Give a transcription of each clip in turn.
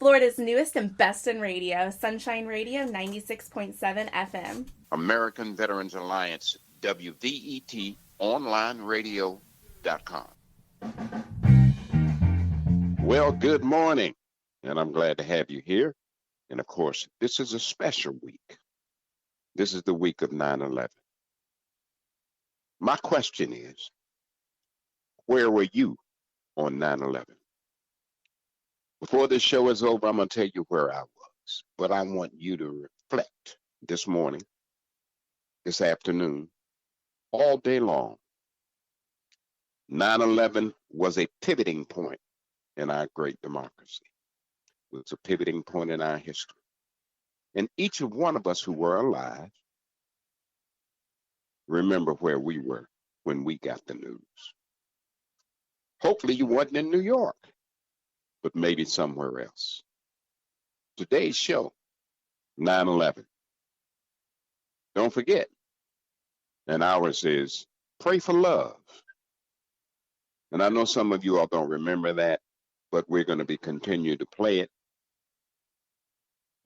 Florida's newest and best in radio, Sunshine Radio 96.7 FM. American Veterans Alliance, WVET Online Radio.com. Well, good morning, and I'm glad to have you here. And of course, this is a special week. This is the week of 9/11. My question is, where were you on 9/11? Before this show is over, I'm going to tell you where I was, but I want you to reflect this morning, this afternoon, all day long. 9/11 was a pivoting point in our great democracy. It was a pivoting point in our history. And each of one of us who were alive remember where we were when we got the news. Hopefully you wasn't in New York, but maybe somewhere else. Today's show, 9/11. Don't forget, and ours is Pray for Love. And I know some of you all don't remember that, but we're going to be continuing to play it.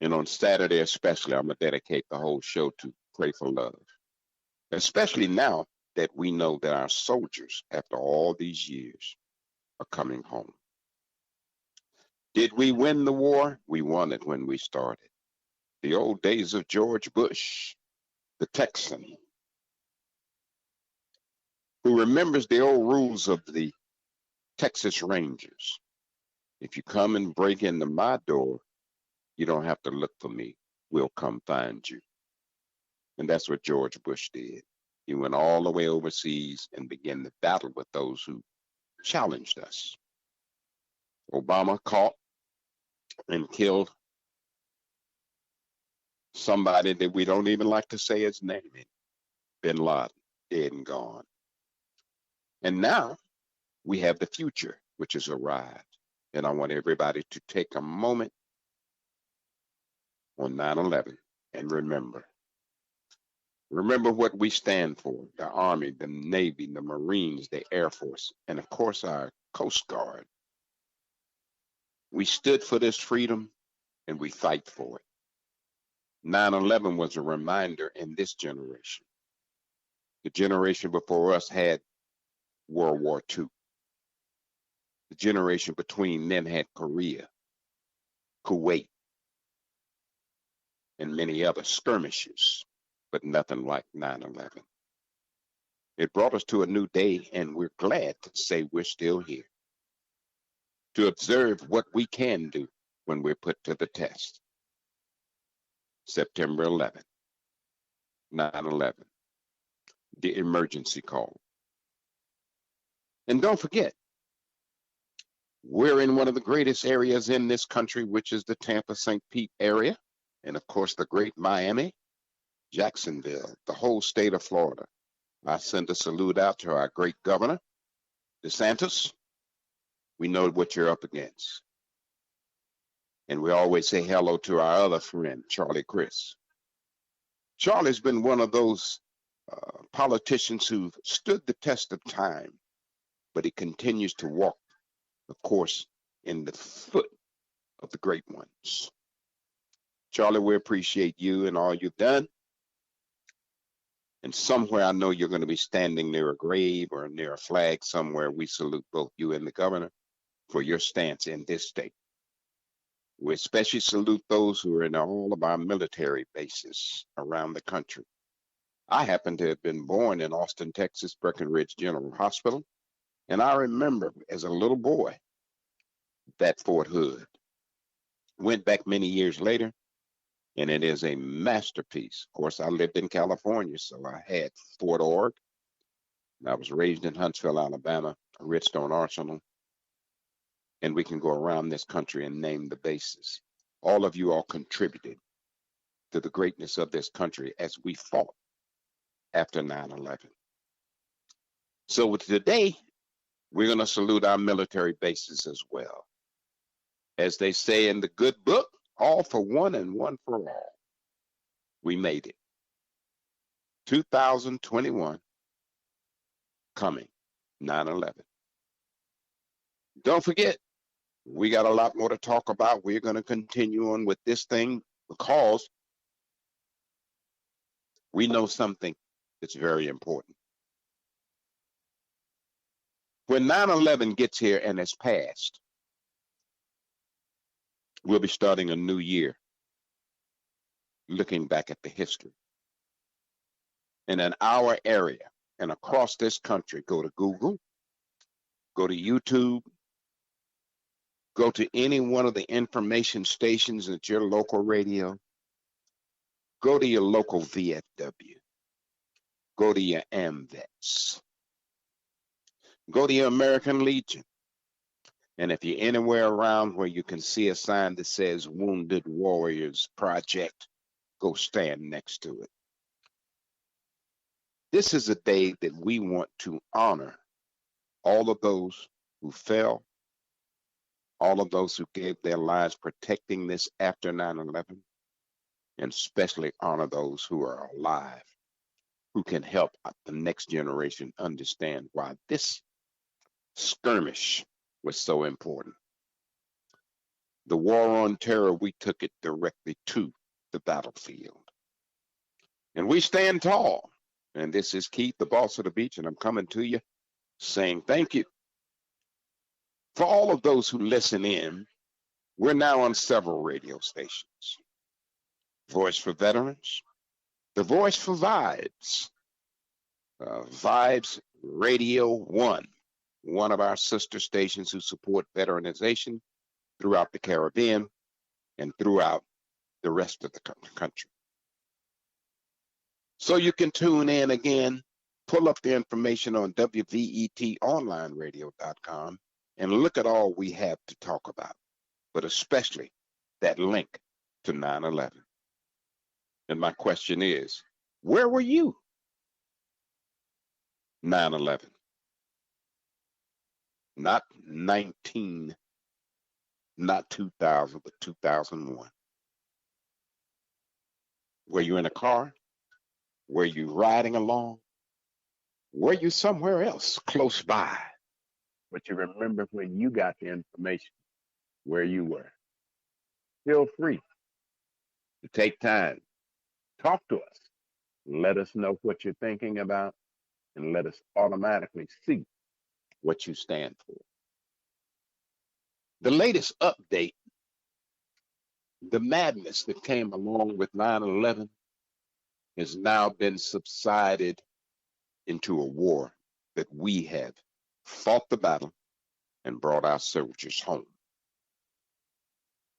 And on Saturday especially, I'm going to dedicate the whole show to Pray for Love. Especially now that we know that our soldiers, after all these years, are coming home. Did we win the war? We won it when we started. The old days of George Bush, the Texan, who remembers the old rules of the Texas Rangers. If you come and break into my door, you don't have to look for me. We'll come find you. And that's what George Bush did. He went all the way overseas and began to battle with those who challenged us. Obama caught and killed somebody that we don't even like to say his name, Bin Laden, dead and gone. And now we have the future, which has arrived. And I want everybody to take a moment on 9/11 and remember. Remember what we stand for, the Army, the Navy, the Marines, the Air Force, and of course our Coast Guard. We stood for this freedom and we fight for it. 9/11 was a reminder in this generation. The generation before us had World War II. The generation between them had Korea, Kuwait, and many other skirmishes, but nothing like 9/11. It brought us to a new day, and we're glad to say we're still here to observe what we can do when we're put to the test. September 11th, 9/11, the emergency call. And don't forget, we're in one of the greatest areas in this country, which is the Tampa-St. Pete area, and of course the great Miami, Jacksonville, the whole state of Florida. I send a salute out to our great governor, DeSantis. We know what you're up against. And we always say hello to our other friend, Charlie Crist. Charlie's been one of those politicians who've stood the test of time, but he continues to walk, of course, in the foot of the great ones. Charlie, we appreciate you and all you've done. And somewhere I know you're going to be standing near a grave or near a flag somewhere. We salute both you and the governor for your stance in this state. We especially salute those who are in all of our military bases around the country. I happen to have been born in Austin, Texas, Breckenridge General Hospital. And I remember as a little boy that Fort Hood. Went back many years later, and it is a masterpiece. Of course, I lived in California, so I had Fort Ord. And I was raised in Huntsville, Alabama, Redstone Arsenal. And we can go around this country and name the bases. All of you all contributed to the greatness of this country as we fought after 9/11. So today, we're going to salute our military bases as well. As they say in the good book, all for one and one for all. We made it. 2021 coming, 9/11. Don't forget, We got a lot more to talk about. We're going to continue on with this thing because we know something that's very important. When 9/11 gets here and it's passed, we'll be starting a new year looking back at the history. And in our area and across this country, go to Google, go to YouTube, go to any one of the information stations at your local radio, go to your local VFW, go to your AMVETS, go to your American Legion. And if you're anywhere around where you can see a sign that says Wounded Warriors Project, go stand next to it. This is a day that we want to honor all of those who fell, all of those who gave their lives protecting this after 9/11, and especially honor those who are alive, who can help the next generation understand why this skirmish was so important. The war on terror, we took it directly to the battlefield. And we stand tall. And this is Keith, the boss of the beach, and I'm coming to you saying thank you. For all of those who listen in, we're now on several radio stations. Voice for Veterans, the Voice for Vibes, Vibes Radio 1, one of our sister stations who support veteranization throughout the Caribbean and throughout the rest of the country. So you can tune in again, pull up the information on WVETonlineradio.com and look at all we have to talk about, but especially that link to 9/11. And my question is, where were you 9/11? Not 19, not 2000, but 2001. Were you in a car? Were you riding along? Were you somewhere else close by? But you remember when you got the information where you were. Feel free to take time, talk to us, let us know what you're thinking about, and let us automatically see what you stand for. The latest update, the madness that came along with 9/11 has now been subsided into a war that we have fought the battle and brought our soldiers home.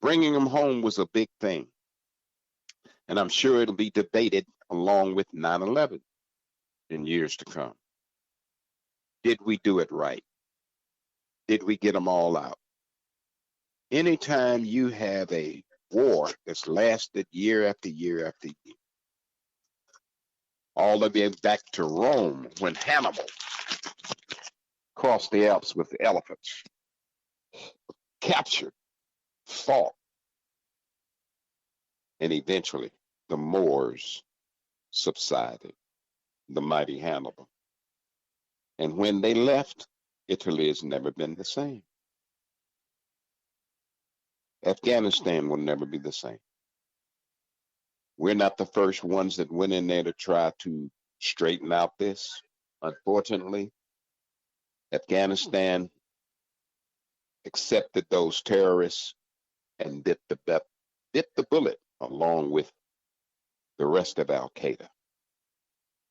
Bringing them home was a big thing, and I'm sure it'll be debated along with 9/11 in years to come. Did we do it right? Did we get them all out? Anytime you have a war that's lasted year after year after year, all the way back to Rome when Hannibal crossed the Alps with the elephants, captured, fought, and eventually the Moors subsided, the mighty Hannibal. And when they left, Italy has never been the same. Afghanistan will never be the same. We're not the first ones that went in there to try to straighten out this. Unfortunately, Afghanistan accepted those terrorists and bit the bullet along with the rest of Al Qaeda,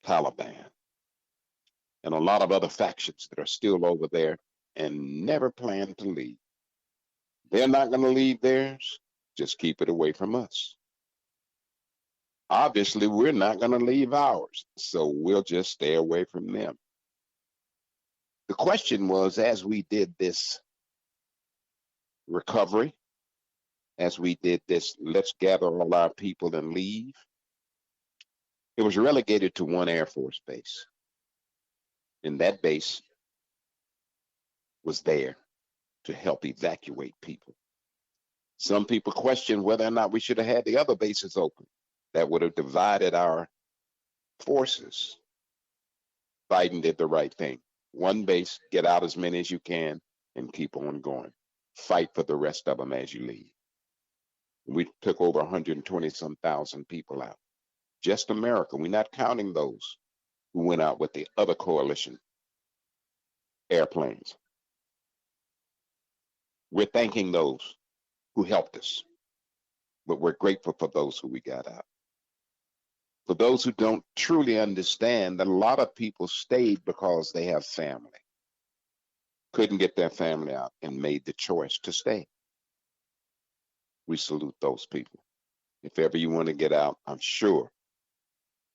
Taliban, and a lot of other factions that are still over there and never plan to leave. They're not going to leave theirs. Just keep it away from us. Obviously, we're not going to leave ours, so we'll just stay away from them. The question was, as we did this recovery, as we did this, let's gather all our people and leave, it was relegated to one Air Force base. And that base was there to help evacuate people. Some people question whether or not we should have had the other bases open. That would have divided our forces. Biden did the right thing. One base, get out as many as you can, and keep on going. fight for the rest of them as you leave. We took over 120 some thousand people out. Just America. We're not counting those who went out with the other coalition airplanes. We're thanking those who helped us, but we're grateful for those who we got out. For those who don't truly understand that a lot of people stayed because they have family, couldn't get their family out and made the choice to stay. We salute those people. If ever you want to get out, I'm sure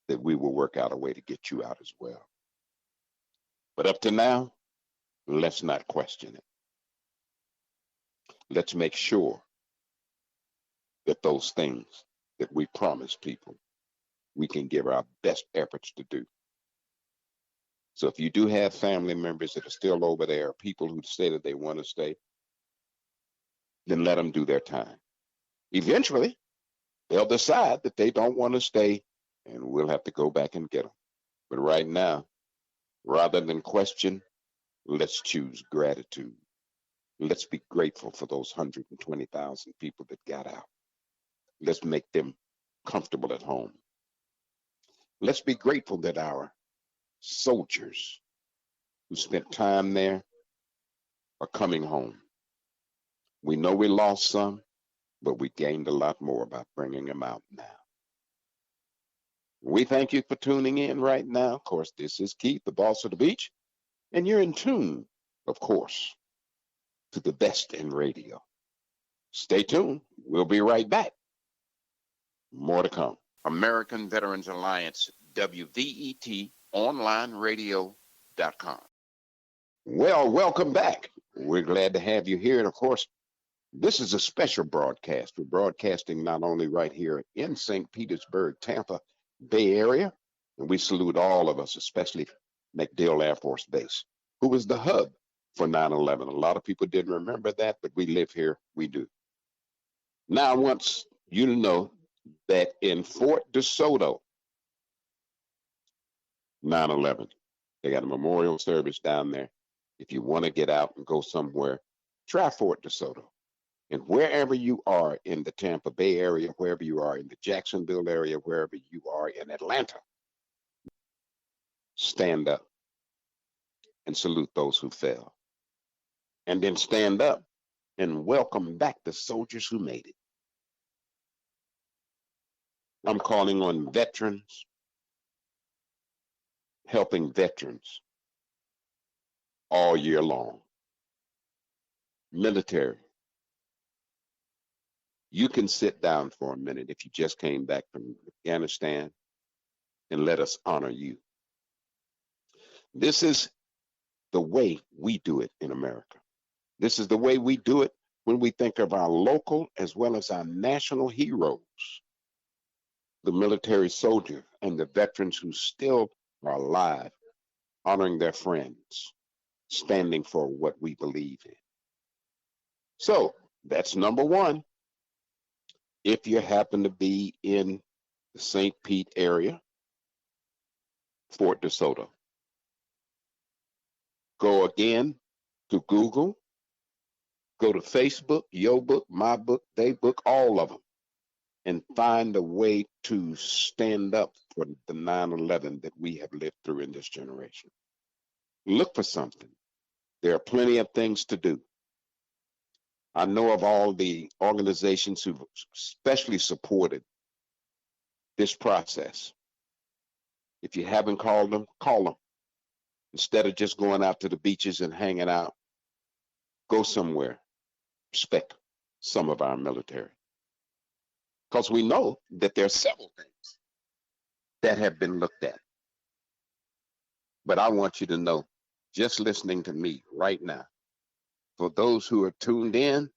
that we will work out a way to get you out as well. But up to now, let's not question it. Let's make sure that those things that we promise people, we can give our best efforts to do. So if you do have family members that are still over there, people who say that they want to stay, then let them do their time. Eventually, they'll decide that they don't want to stay, and we'll have to go back and get them. But right now, rather than question, let's choose gratitude. Let's be grateful for those 120,000 people that got out. Let's make them comfortable at home. Let's be grateful that our soldiers who spent time there are coming home. We know we lost some, but we gained a lot more by bringing them out now. We thank you for tuning in right now. Of course, this is Keith, the boss of the beach, and you're in tune, of course, to the best in radio. Stay tuned. We'll be right back. More to come. American Veterans Alliance, WVET, onlineradio.com. Well, welcome back. We're glad to have you here. And of course, this is a special broadcast. We're broadcasting not only right here in St. Petersburg, Tampa Bay area, and we salute all of us, especially MacDill Air Force Base, who was the hub for 9/11. A lot of people didn't remember that, but we live here, we do. Now, I want you to know that in Fort DeSoto, 9/11, they got a memorial service down there. If you want to get out and go somewhere, try Fort DeSoto. And wherever you are in the Tampa Bay area, wherever you are in the Jacksonville area, wherever you are in Atlanta, stand up and salute those who fell. And then stand up and welcome back the soldiers who made it. I'm calling on veterans, helping veterans all year long. Military, you can sit down for a minute if you just came back from Afghanistan, and let us honor you. This is the way we do it in America. This is the way we do it when we think of our local as well as our national heroes, the military soldier and the veterans who still are alive, honoring their friends, standing for what we believe in. So that's number one. If you happen to be in the St. Pete area, Fort DeSoto, go again to Google, go to Facebook, your book, my book, they book, all of them, and find a way to stand up for the 9/11 that we have lived through in this generation. Look for something. There are plenty of things to do. I know of all the organizations who've especially supported this process. If you haven't called them, call them. Instead of just going out to the beaches and hanging out, go somewhere. Respect some of our military. Because we know that there are several things that have been looked at. But I want you to know, just listening to me right now, for those who are tuned in,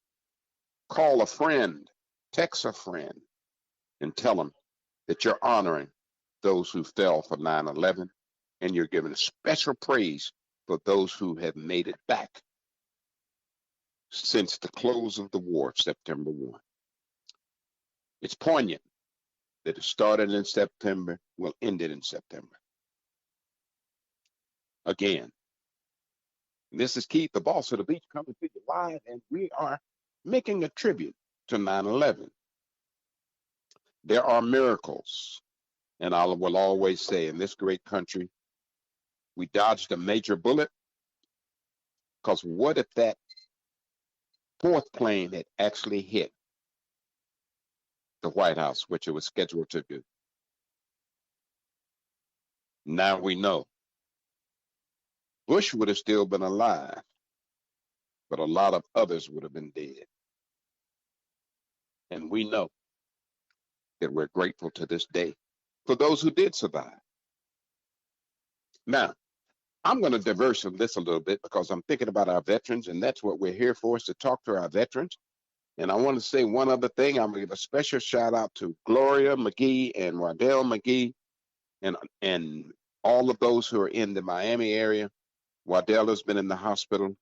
call a friend, text a friend, and tell them that you're honoring those who fell for 9/11, and you're giving special praise for those who have made it back since the close of the war of September 1. It's poignant that it started in September, will end it in September. Again, This is Keith, the boss of the beach, coming to you live, and we are making a tribute to 9/11. There are miracles, and I will always say in this great country, we dodged a major bullet, because what if that fourth plane had actually hit the White House, which it was scheduled to do? Now we know Bush would have still been alive, but a lot of others would have been dead. And we know that we're grateful to this day for those who did survive. Now, I'm going to diverse from this a little bit because I'm thinking about our veterans, and that's what we're here for, is to talk to our veterans. And I want to say one other thing. I'm going to give a special shout out to Gloria Mcgee and Waddell Mcgee and all of those who are in the Miami area. Waddell has been in the hospital.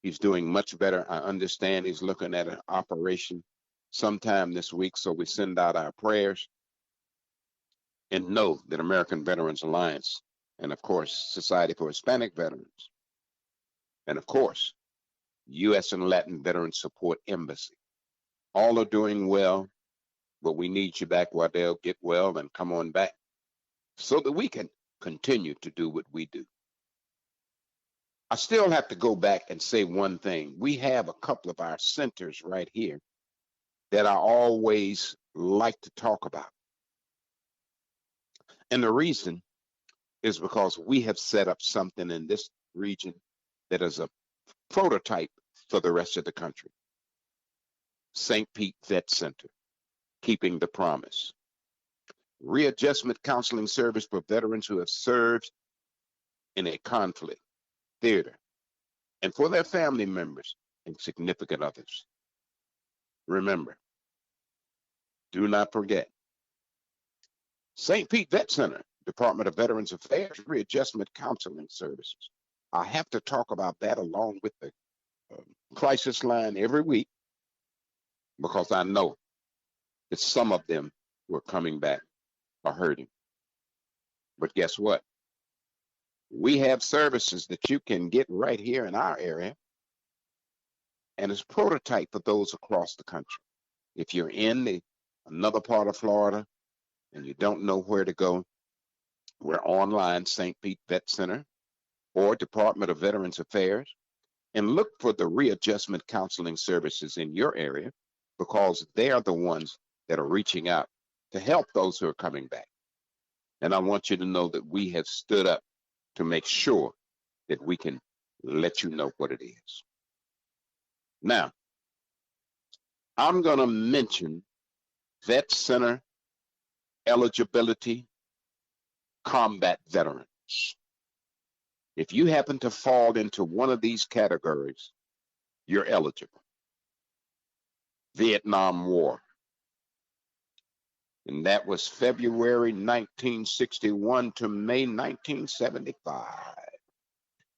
He's doing much better. I understand he's looking at an operation sometime this week, so we send out our prayers and know that American Veterans Alliance and, of course, Society for Hispanic Veterans and, of course, U.S. and Latin Veterans Support Embassy all are doing well, but we need you back, Waddell. Get well and come on back so that we can continue to do what we do. I still have to go back and say one thing. We have a couple of our centers right here that I always like to talk about. And the reason is because we have set up something in this region that is a prototype for the rest of the country. St. Pete Vet Center, keeping the promise. Readjustment counseling service for veterans who have served in a conflict, theater, and for their family members and significant others. Remember, do not forget, St. Pete Vet Center, Department of Veterans Affairs, Readjustment Counseling Services. I have to talk about that along with the crisis line every week because I know that some of them who are coming back are hurting. But guess what? We have services that you can get right here in our area, and it's prototype for those across the country. If you're in another part of Florida and you don't know where to go, we're online, St. Pete Vet Center or Department of Veterans Affairs, and look for the readjustment counseling services in your area because they are the ones that are reaching out to help those who are coming back. And I want you to know that we have stood up to make sure that we can let you know what it is. Now, I'm going to mention Vet Center eligibility combat veterans. If you happen to fall into one of these categories, you're eligible. Vietnam War. And that was February 1961 to May 1975.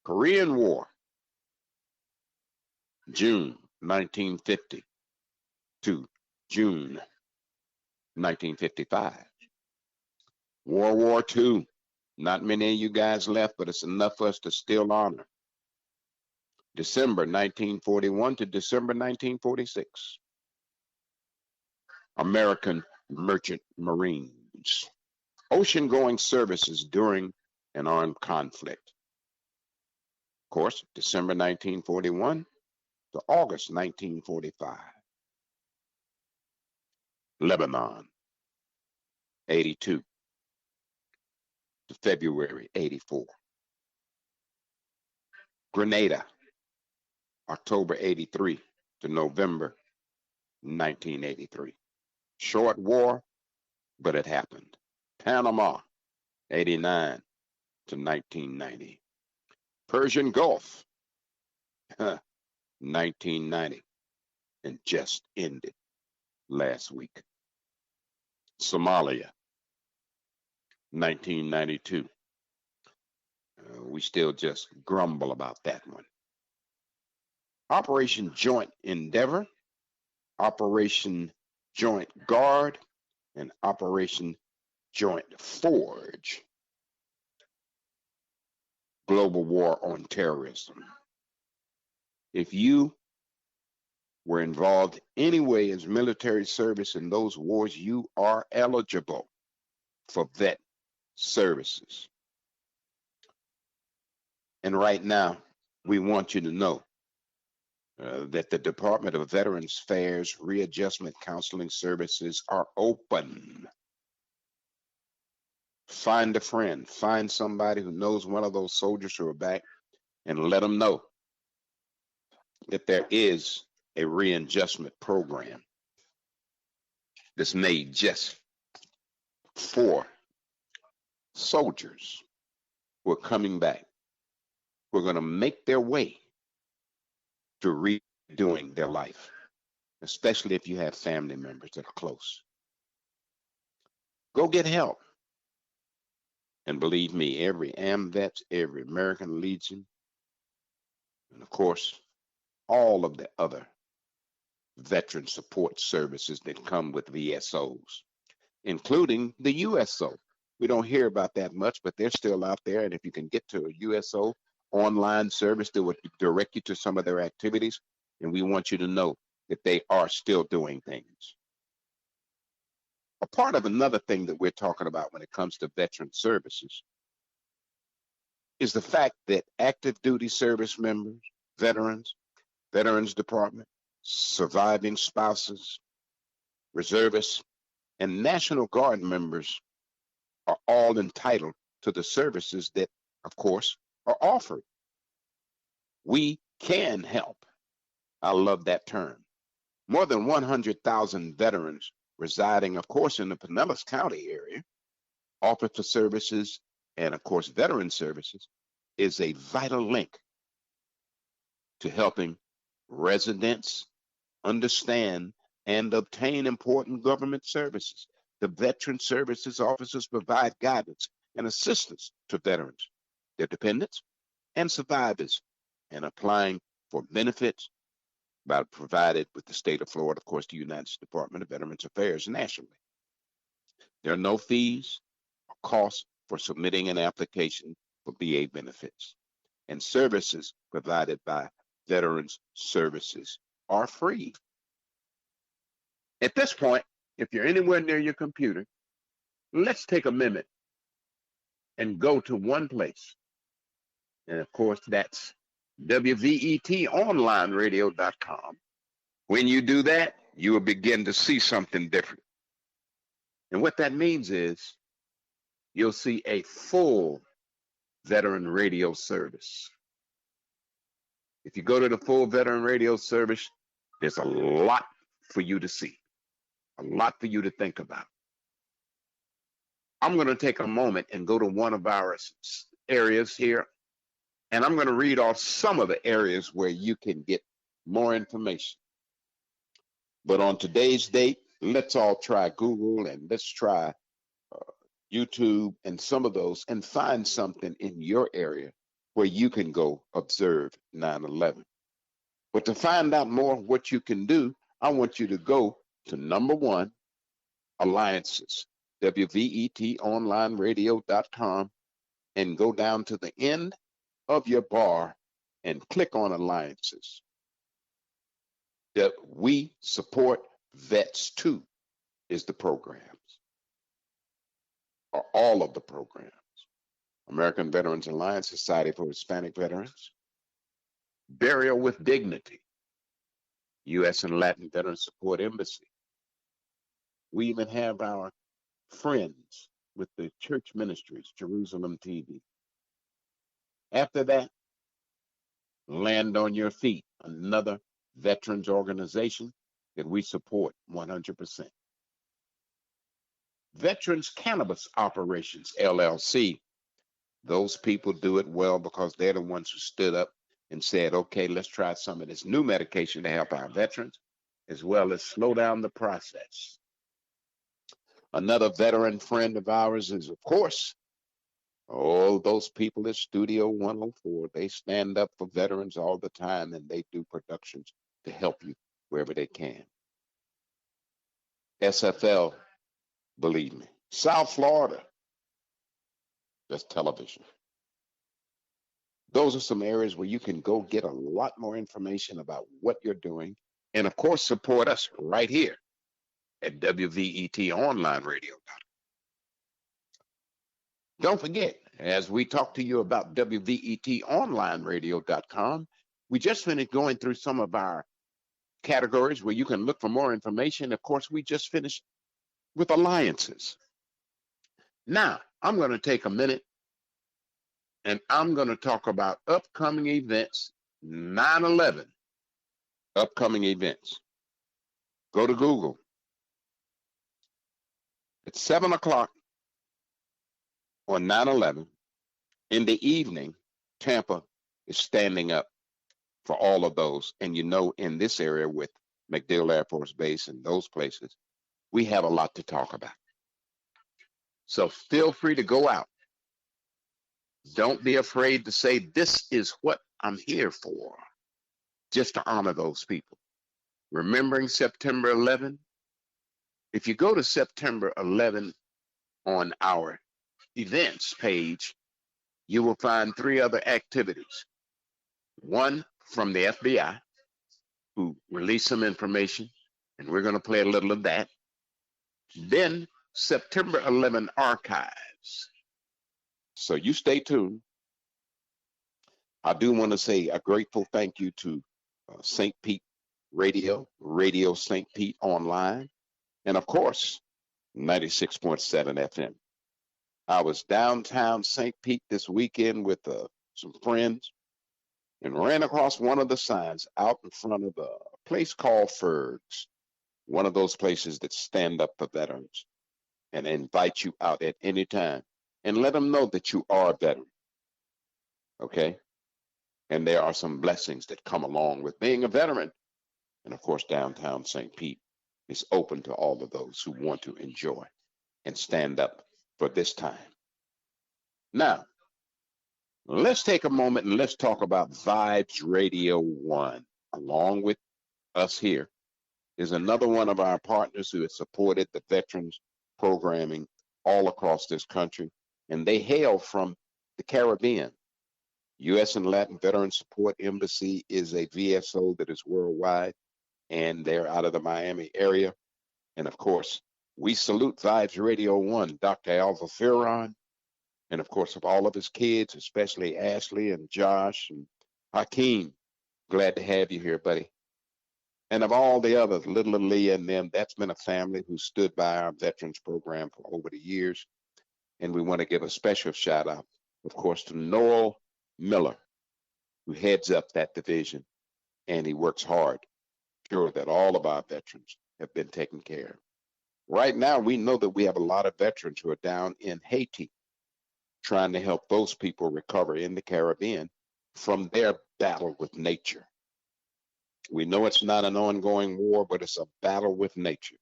Korean War, June 1950 to June 1955. World War II, not many of you guys left, but it's enough for us to still honor. December 1941 to December 1946. American Merchant Marines. Ocean-going services during an armed conflict. Of course, December 1941 to August 1945. Lebanon, 82 to February 84. Grenada, October 83 to November 1983. Short war, but it happened. Panama, 89 to 1990. Persian Gulf, 1990, and just ended last week. Somalia, 1992. We still just grumble about that one. Operation Joint Endeavor, Operation Joint Guard, and Operation Joint Forge. Global War on Terrorism. If you were involved anyway as military service in those wars, you are eligible for vet services. And right now, we want you to know that the Department of Veterans Affairs Readjustment Counseling Services are open. Find a friend, find somebody who knows one of those soldiers who are back, and let them know that there is a readjustment program that's made just for soldiers who are coming back, who are going to make their way to redoing their life, especially if you have family members that are close. Go get help. And believe me, every AMVETS, every American Legion, and of course, all of the other veteran support services that come with VSOs, including the USO. We don't hear about that much, but they're still out there. And if you can get to a USO online service that would direct you to some of their activities, and we want you to know that they are still doing things. A part of another thing that we're talking about when it comes to veteran services is the fact that active duty service members, veterans, Veterans Department, surviving spouses, reservists, and National Guard members are all entitled to the services that, of course, are offered. We can help. I love that term. More than 100,000 veterans residing, of course, in the Pinellas County area offer the services, and of course, veteran services is a vital link to helping residents understand and obtain important government services. The Veteran Services Officers provide guidance and assistance to veterans, their dependents, and survivors, and applying for benefits provided with the state of Florida, of course, the United States Department of Veterans Affairs nationally. There are no fees or costs for submitting an application for VA benefits, and services provided by Veterans Services are free. At this point, if you're anywhere near your computer, let's take a minute and go to one place. And of course, that's WVETonlineradio.com. When you do that, you will begin to see something different. And what that means is you'll see a full veteran radio service. If you go to the full veteran radio service, there's a lot for you to see, a lot for you to think about. I'm going to take a moment and go to one of our areas here, and I'm going to read off some of the areas where you can get more information. But on today's date, let's all try Google and let's try YouTube and some of those and find something in your area where you can go observe 9/11. But to find out more what you can do, I want you to go to number one, Alliances, WVETonlineradio.com, and go down to the end of your bar and click on Alliances. That we support vets too is the programs, or all of the programs. American Veterans Alliance, Society for Hispanic Veterans, Burial with Dignity, U.S. and Latin Veteran Support Embassy. We even have our friends with the church ministries, Jerusalem TV. After that, Land on Your Feet, another veterans organization that we support 100%. Veterans Cannabis Operations, LLC. Those people do it well because they're the ones who stood up and said, okay, let's try some of this new medication to help our veterans, as well as slow down the process. Another veteran friend of ours is, of course, all those people at Studio 104. They stand up for veterans all the time, and they do productions to help you wherever they can. SFL, believe me. South Florida, that's television. Those are some areas where you can go get a lot more information about what you're doing. And of course, support us right here at WVET Online Radio. Don't forget, as we talk to you about WVETOnlineradio.com, we just finished going through some of our categories where you can look for more information. Of course, we just finished with alliances. Now, I'm going to take a minute and I'm going to talk about upcoming events, 9/11 upcoming events. Go to Google. It's 7 o'clock on 9/11. In the evening, Tampa is standing up for all of those. And you know, in this area with McDill Air Force Base and those places, we have a lot to talk about. So feel free to go out. Don't be afraid to say, this is what I'm here for, just to honor those people. Remembering September 11, if you go to September 11 on our events page, you will find 3 other activities. One from the FBI, who released some information, and we're going to play a little of that. Then September 11 archives. So you stay tuned. I do want to say a grateful thank you to St. Pete Radio, Radio St. Pete Online, and of course, 96.7 FM. I was downtown St. Pete this weekend with some friends and ran across one of the signs out in front of a place called Ferg's, one of those places that stand up for veterans and invite you out at any time and let them know that you are a veteran, okay? And there are some blessings that come along with being a veteran. And of course, downtown St. Pete is open to all of those who want to enjoy and stand up for this time. Now, let's take a moment and let's talk about Vibes Radio 1. Along with us here is another one of our partners who has supported the veterans programming all across this country, and they hail from the Caribbean. U.S. and Latin Veteran Support Embassy is a VSO that is worldwide, and they're out of the Miami area. And of course, we salute Vibes Radio 1, Dr. Alva Ferron, and of course, of all of his kids, especially Ashley and Josh and Hakeem. Glad to have you here, buddy. And of all the others, little Aaliyah and them, that's been a family who stood by our veterans program for over the years. And we want to give a special shout out, of course, to Noel Miller, who heads up that division, and he works hard to ensure that all of our veterans have been taken care of. Right now, we know that we have a lot of veterans who are down in Haiti trying to help those people recover in the Caribbean from their battle with nature. We know it's not an ongoing war, but it's a battle with nature.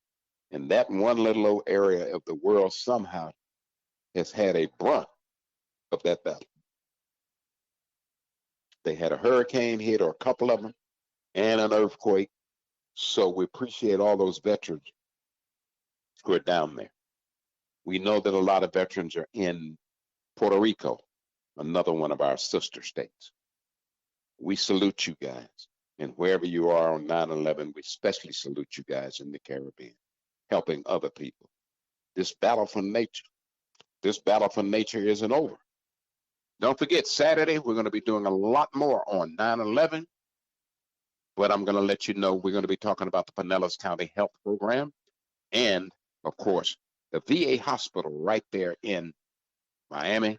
And that one little old area of the world somehow has had a brunt of that battle. They had a hurricane hit, or a couple of them, and an earthquake. So we appreciate all those veterans who are down there. We know that a lot of veterans are in Puerto Rico, another one of our sister states. We salute you guys. And wherever you are on 9/11, we especially salute you guys in the Caribbean, helping other people. This battle for nature isn't over. Don't forget, Saturday, we're going to be doing a lot more on 9/11, but I'm going to let you know we're going to be talking about the Pinellas County Health Program and, of course, the VA hospital right there in Miami.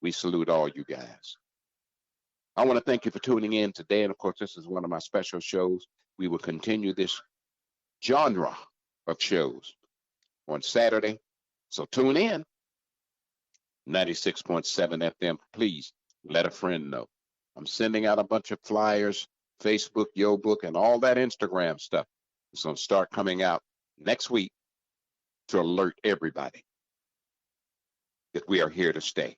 We salute all you guys. I want to thank you for tuning in today. And of course, this is one of my special shows. We will continue this genre of shows on Saturday. So tune in. 96.7 FM. Please let a friend know. I'm sending out a bunch of flyers, Facebook, YoBook, and all that Instagram stuff. It's going to start coming out next week to alert everybody that we are here to stay.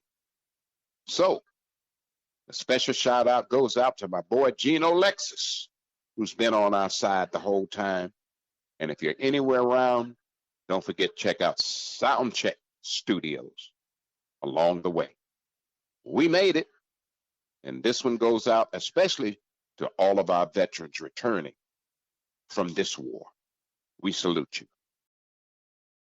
So, a special shout out goes out to my boy Gino Lexus, who's been on our side the whole time. And if you're anywhere around, don't forget, check out Soundcheck Studios along the way. We made it. And this one goes out especially to all of our veterans returning from this war. We salute you.